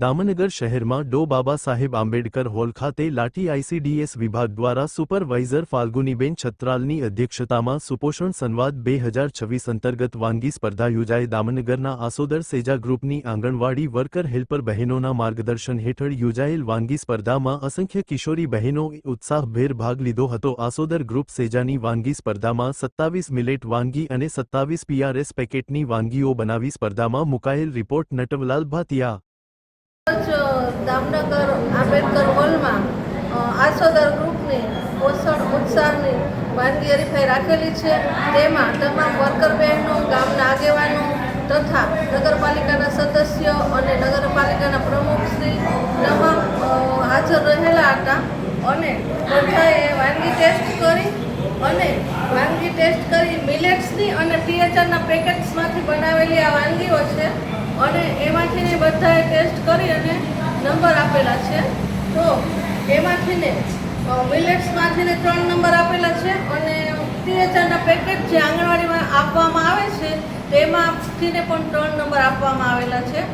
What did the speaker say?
દામનગર શહેરમાં ડો બાબા સાહેબ આંબેડકર હોલ ખાતે લાઠી આઈસીડીએસ વિભાગ દ્વારા સુપરવાઇઝર ફાલ્ગુનીબેન છત્રાલની અધ્યક્ષતામાં સુપોષણ સંવાદ 2026 અંતર્ગત વાનગી સ્પર્ધા યોજાઈ। દામનગરના આસોદર સેજા ગ્રુપની આંગણવાડી વર્કર હેલ્પર બહેનોના માર્ગદર્શન હેઠળ યોજાયેલ વાનગી સ્પર્ધામાં અસંખ્ય કિશોરી બહેનોએ ઉત્સાહભેર ભાગ લીધો હતો। આસોદર ગ્રુપ સેજાની વાનગી સ્પર્ધામાં 27 મિલેટ વાનગી અને 27 પીઆરએસ પેકેટની વાનગીઓ બનાવી સ્પર્ધામાં મુકાયેલ। રિપોર્ટ નટવલાલ ભાતિયા। दामनगर आंबेडकर हॉल में आसोदर ग्रुपनी पोषण उत्साहनी वानगी हरीफाई राखेली है। तेमां तमाम वर्कर बहनों, गामना आगेवानो तथा नगरपालिकाना सदस्यों और नगरपालिकाना प्रमुखश्री तमाम हाजर रहेला हता अने बधाए वानगी टेस्ट करी अने वानगी टेस्ट करी मिलेट्सनी अने टीएचआरना पेकेट्समांथी बनावेली आ वानगीओ छे અને એમાંથી બધાએ ટેસ્ટ કરી અને નંબર આપેલા છે। તો એમાંથીને મિલેટ્સમાંથી 3 નંબર આપેલા છે અને ટીએચઆરના પેકેટ જે આંગણવાડીમાં આપવામાં આવે છે તેમાંથીને પણ 3 નંબર આપવામાં આવેલા છે।